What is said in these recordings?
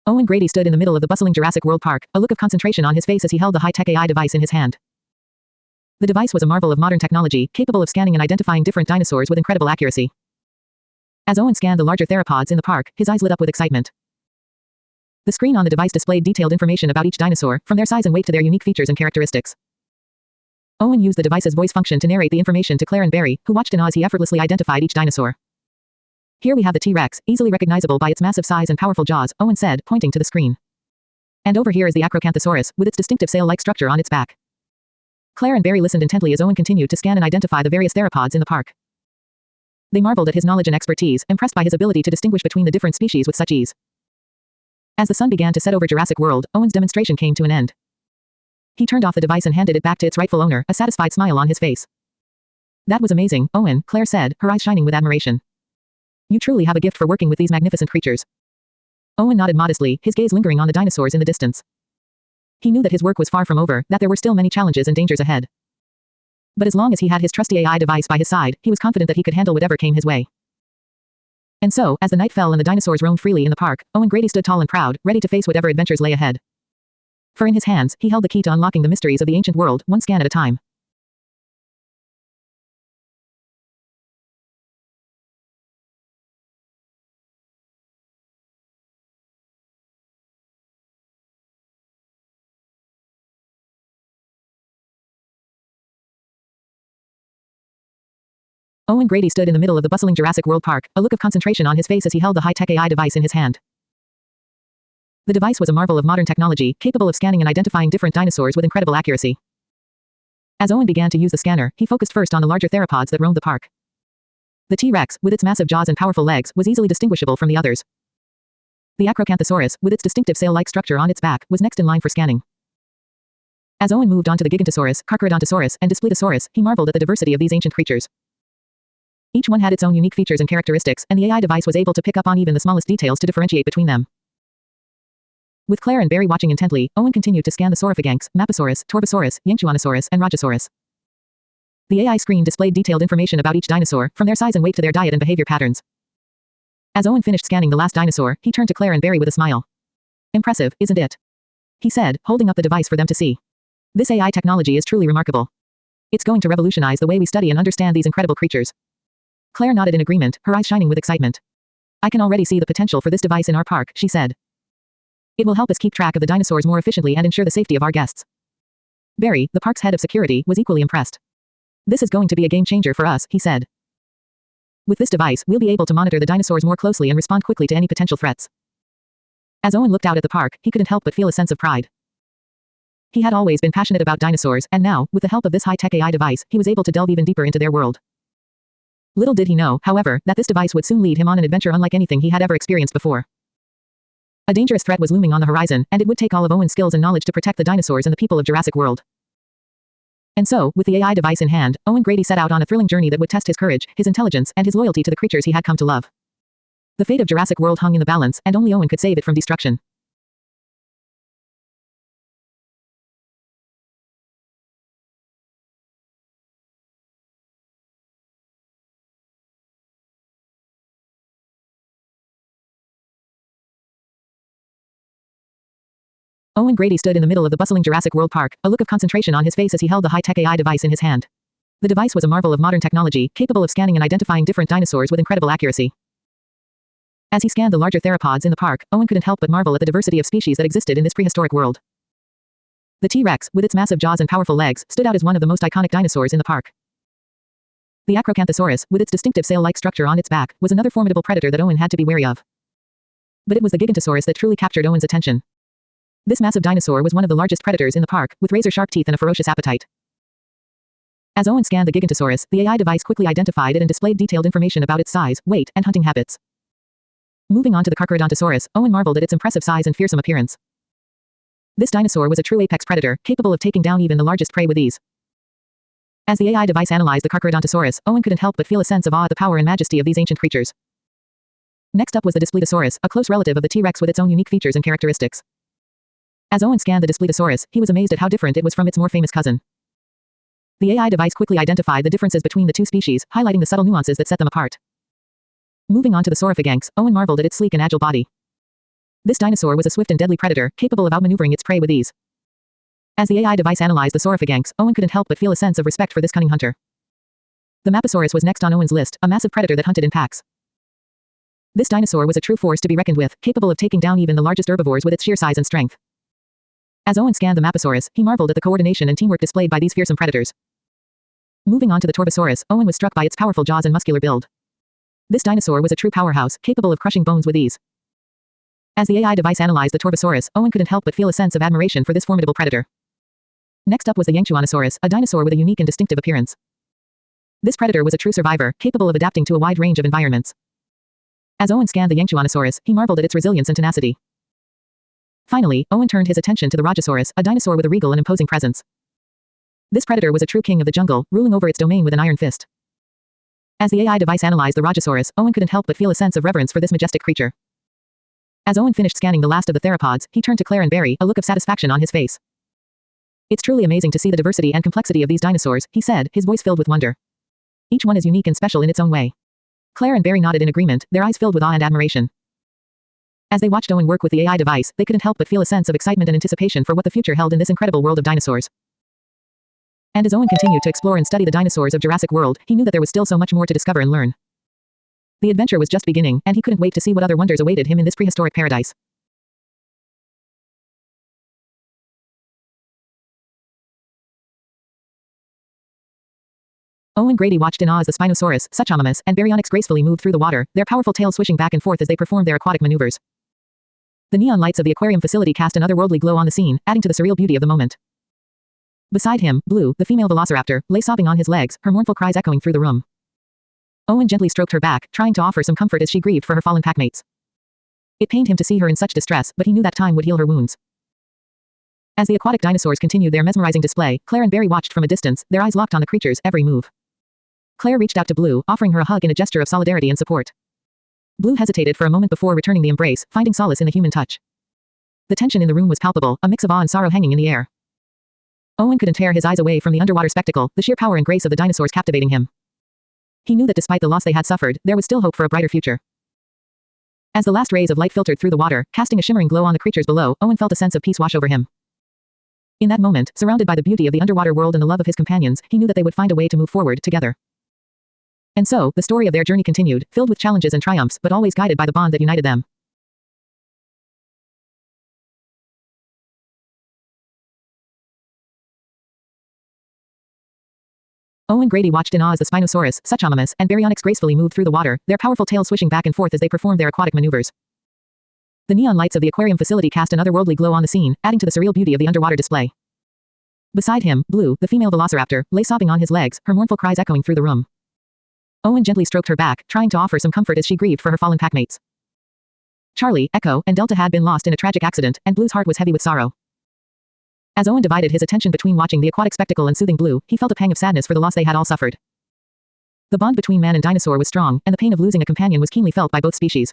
Owen Grady stood in the middle of the bustling Jurassic World park, a look of concentration on his face as he held the high-tech AI device in his hand. The device was a marvel of modern technology, capable of scanning and identifying different dinosaurs with incredible accuracy. As Owen scanned the larger theropods in the park, his eyes lit up with excitement. The screen on the device displayed detailed information about each dinosaur, from their size and weight to their unique features and characteristics. Owen used the device's voice function to narrate the information to Claire and Barry, who watched in awe as he effortlessly identified each dinosaur. Here we have the T-Rex, easily recognizable by its massive size and powerful jaws, Owen said, pointing to the screen. And over here is the Acrocanthosaurus, with its distinctive sail-like structure on its back. Claire and Barry listened intently as Owen continued to scan and identify the various theropods in the park. They marveled at his knowledge and expertise, impressed by his ability to distinguish between the different species with such ease. As the sun began to set over Jurassic World, Owen's demonstration came to an end. He turned off the device and handed it back to its rightful owner, a satisfied smile on his face. That was amazing, Owen, Claire said, her eyes shining with admiration. You truly have a gift for working with these magnificent creatures. Owen nodded modestly, his gaze lingering on the dinosaurs in the distance. He knew that his work was far from over, that there were still many challenges and dangers ahead. But as long as he had his trusty AI device by his side, he was confident that he could handle whatever came his way. And so, as the night fell and the dinosaurs roamed freely in the park, Owen Grady stood tall and proud, ready to face whatever adventures lay ahead. For in his hands, he held the key to unlocking the mysteries of the ancient world, one scan at a time. Owen Grady stood in the middle of the bustling Jurassic World park, a look of concentration on his face as he held the high-tech AI device in his hand. The device was a marvel of modern technology, capable of scanning and identifying different dinosaurs with incredible accuracy. As Owen began to use the scanner, he focused first on the larger theropods that roamed the park. The T-Rex, with its massive jaws and powerful legs, was easily distinguishable from the others. The Acrocanthosaurus, with its distinctive sail-like structure on its back, was next in line for scanning. As Owen moved on to the Gigantosaurus, Carcharodontosaurus, and Daspletosaurus, he marveled at the diversity of these ancient creatures. Each one had its own unique features and characteristics, and the AI device was able to pick up on even the smallest details to differentiate between them. With Claire and Barry watching intently, Owen continued to scan the Saurophaganx, Maposaurus, Torvosaurus, Yanchuanosaurus, and Rajasaurus. The AI screen displayed detailed information about each dinosaur, from their size and weight to their diet and behavior patterns. As Owen finished scanning the last dinosaur, he turned to Claire and Barry with a smile. Impressive, isn't it? He said, holding up the device for them to see. This AI technology is truly remarkable. It's going to revolutionize the way we study and understand these incredible creatures. Claire nodded in agreement, her eyes shining with excitement. I can already see the potential for this device in our park, she said. It will help us keep track of the dinosaurs more efficiently and ensure the safety of our guests. Barry, the park's head of security, was equally impressed. This is going to be a game changer for us, he said. With this device, we'll be able to monitor the dinosaurs more closely and respond quickly to any potential threats. As Owen looked out at the park, he couldn't help but feel a sense of pride. He had always been passionate about dinosaurs, and now, with the help of this high-tech AI device, he was able to delve even deeper into their world. Little did he know, however, that this device would soon lead him on an adventure unlike anything he had ever experienced before. A dangerous threat was looming on the horizon, and it would take all of Owen's skills and knowledge to protect the dinosaurs and the people of Jurassic World. And so, with the AI device in hand, Owen Grady set out on a thrilling journey that would test his courage, his intelligence, and his loyalty to the creatures he had come to love. The fate of Jurassic World hung in the balance, and only Owen could save it from destruction. Owen Grady stood in the middle of the bustling Jurassic World park, a look of concentration on his face as he held the high-tech AI device in his hand. The device was a marvel of modern technology, capable of scanning and identifying different dinosaurs with incredible accuracy. As he scanned the larger theropods in the park, Owen couldn't help but marvel at the diversity of species that existed in this prehistoric world. The T-Rex, with its massive jaws and powerful legs, stood out as one of the most iconic dinosaurs in the park. The Acrocanthosaurus, with its distinctive sail-like structure on its back, was another formidable predator that Owen had to be wary of. But it was the Gigantosaurus that truly captured Owen's attention. This massive dinosaur was one of the largest predators in the park, with razor-sharp teeth and a ferocious appetite. As Owen scanned the Gigantosaurus, the AI device quickly identified it and displayed detailed information about its size, weight, and hunting habits. Moving on to the Carcharodontosaurus, Owen marveled at its impressive size and fearsome appearance. This dinosaur was a true apex predator, capable of taking down even the largest prey with ease. As the AI device analyzed the Carcharodontosaurus, Owen couldn't help but feel a sense of awe at the power and majesty of these ancient creatures. Next up was the Daspletosaurus, a close relative of the T-Rex with its own unique features and characteristics. As Owen scanned the Daspletosaurus, he was amazed at how different it was from its more famous cousin. The AI device quickly identified the differences between the two species, highlighting the subtle nuances that set them apart. Moving on to the Saurophaganx, Owen marveled at its sleek and agile body. This dinosaur was a swift and deadly predator, capable of outmaneuvering its prey with ease. As the AI device analyzed the saurophaganx, Owen couldn't help but feel a sense of respect for this cunning hunter. The Maposaurus was next on Owen's list, a massive predator that hunted in packs. This dinosaur was a true force to be reckoned with, capable of taking down even the largest herbivores with its sheer size and strength. As Owen scanned the Maposaurus, he marveled at the coordination and teamwork displayed by these fearsome predators. Moving on to the Torvosaurus, Owen was struck by its powerful jaws and muscular build. This dinosaur was a true powerhouse, capable of crushing bones with ease. As the AI device analyzed the Torvosaurus, Owen couldn't help but feel a sense of admiration for this formidable predator. Next up was the Yangchuanosaurus, a dinosaur with a unique and distinctive appearance. This predator was a true survivor, capable of adapting to a wide range of environments. As Owen scanned the Yangchuanosaurus, he marveled at its resilience and tenacity. Finally, Owen turned his attention to the Rajasaurus, a dinosaur with a regal and imposing presence. This predator was a true king of the jungle, ruling over its domain with an iron fist. As the AI device analyzed the Rajasaurus, Owen couldn't help but feel a sense of reverence for this majestic creature. As Owen finished scanning the last of the theropods, he turned to Claire and Barry, a look of satisfaction on his face. It's truly amazing to see the diversity and complexity of these dinosaurs, he said, his voice filled with wonder. Each one is unique and special in its own way. Claire and Barry nodded in agreement, their eyes filled with awe and admiration. As they watched Owen work with the AI device, they couldn't help but feel a sense of excitement and anticipation for what the future held in this incredible world of dinosaurs. And as Owen continued to explore and study the dinosaurs of Jurassic World, he knew that there was still so much more to discover and learn. The adventure was just beginning, and he couldn't wait to see what other wonders awaited him in this prehistoric paradise. Owen Grady watched in awe as the Spinosaurus, Suchomimus, and Baryonyx gracefully moved through the water, their powerful tails swishing back and forth as they performed their aquatic maneuvers. The neon lights of the aquarium facility cast an otherworldly glow on the scene, adding to the surreal beauty of the moment. Beside him, Blue, the female velociraptor, lay sobbing on his legs, her mournful cries echoing through the room. Owen gently stroked her back, trying to offer some comfort as she grieved for her fallen packmates. It pained him to see her in such distress, but he knew that time would heal her wounds. As the aquatic dinosaurs continued their mesmerizing display, Claire and Barry watched from a distance, their eyes locked on the creature's every move. Claire reached out to Blue, offering her a hug in a gesture of solidarity and support. Blue hesitated for a moment before returning the embrace, finding solace in the human touch. The tension in the room was palpable, a mix of awe and sorrow hanging in the air. Owen couldn't tear his eyes away from the underwater spectacle, the sheer power and grace of the dinosaurs captivating him. He knew that despite the loss they had suffered, there was still hope for a brighter future. As the last rays of light filtered through the water, casting a shimmering glow on the creatures below, Owen felt a sense of peace wash over him. In that moment, surrounded by the beauty of the underwater world and the love of his companions, he knew that they would find a way to move forward together. And so, the story of their journey continued, filled with challenges and triumphs, but always guided by the bond that united them. Owen Grady watched in awe as the Spinosaurus, Suchomimus, and Baryonyx gracefully moved through the water, their powerful tails swishing back and forth as they performed their aquatic maneuvers. The neon lights of the aquarium facility cast an otherworldly glow on the scene, adding to the surreal beauty of the underwater display. Beside him, Blue, the female velociraptor, lay sobbing on his legs, her mournful cries echoing through the room. Owen gently stroked her back, trying to offer some comfort as she grieved for her fallen packmates. Charlie, Echo, and Delta had been lost in a tragic accident, and Blue's heart was heavy with sorrow. As Owen divided his attention between watching the aquatic spectacle and soothing Blue, he felt a pang of sadness for the loss they had all suffered. The bond between man and dinosaur was strong, and the pain of losing a companion was keenly felt by both species.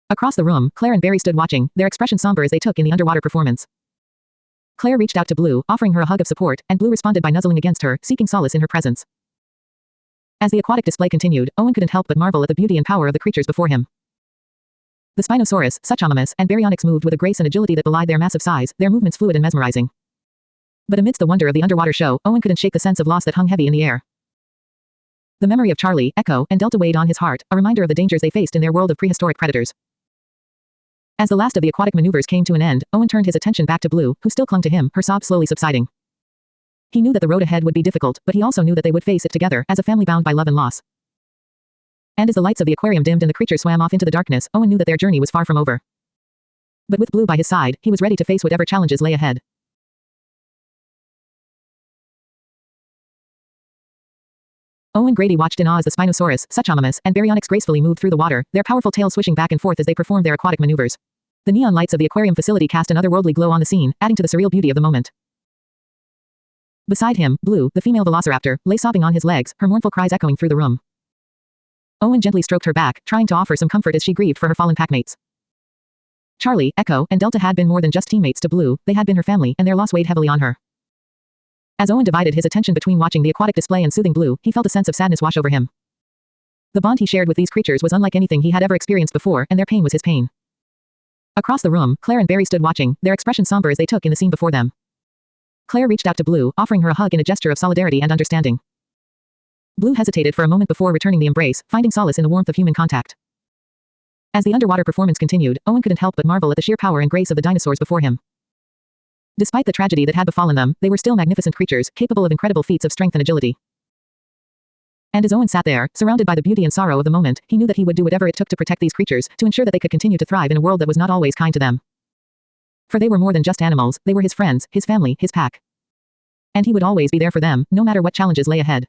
Across the room, Claire and Barry stood watching, their expression somber as they took in the underwater performance. Claire reached out to Blue, offering her a hug of support, and Blue responded by nuzzling against her, seeking solace in her presence. As the aquatic display continued, Owen couldn't help but marvel at the beauty and power of the creatures before him. The Spinosaurus, Suchomimus, and Baryonyx moved with a grace and agility that belied their massive size, their movements fluid and mesmerizing. But amidst the wonder of the underwater show, Owen couldn't shake the sense of loss that hung heavy in the air. The memory of Charlie, Echo, and Delta weighed on his heart, a reminder of the dangers they faced in their world of prehistoric predators. As the last of the aquatic maneuvers came to an end, Owen turned his attention back to Blue, who still clung to him, her sobs slowly subsiding. He knew that the road ahead would be difficult, but he also knew that they would face it together, as a family bound by love and loss. And as the lights of the aquarium dimmed and the creatures swam off into the darkness, Owen knew that their journey was far from over. But with Blue by his side, he was ready to face whatever challenges lay ahead. Owen Grady watched in awe as the Spinosaurus, Suchomimus, and Baryonyx gracefully moved through the water, their powerful tails swishing back and forth as they performed their aquatic maneuvers. The neon lights of the aquarium facility cast an otherworldly glow on the scene, adding to the surreal beauty of the moment. Beside him, Blue, the female velociraptor, lay sobbing on his legs, her mournful cries echoing through the room. Owen gently stroked her back, trying to offer some comfort as she grieved for her fallen packmates. Charlie, Echo, and Delta had been more than just teammates to Blue, they had been her family, and their loss weighed heavily on her. As Owen divided his attention between watching the aquatic display and soothing Blue, he felt a sense of sadness wash over him. The bond he shared with these creatures was unlike anything he had ever experienced before, and their pain was his pain. Across the room, Claire and Barry stood watching, their expressions somber as they took in the scene before them. Claire reached out to Blue, offering her a hug in a gesture of solidarity and understanding. Blue hesitated for a moment before returning the embrace, finding solace in the warmth of human contact. As the underwater performance continued, Owen couldn't help but marvel at the sheer power and grace of the dinosaurs before him. Despite the tragedy that had befallen them, they were still magnificent creatures, capable of incredible feats of strength and agility. And as Owen sat there, surrounded by the beauty and sorrow of the moment, he knew that he would do whatever it took to protect these creatures, to ensure that they could continue to thrive in a world that was not always kind to them. For they were more than just animals, they were his friends, his family, his pack. And he would always be there for them, no matter what challenges lay ahead.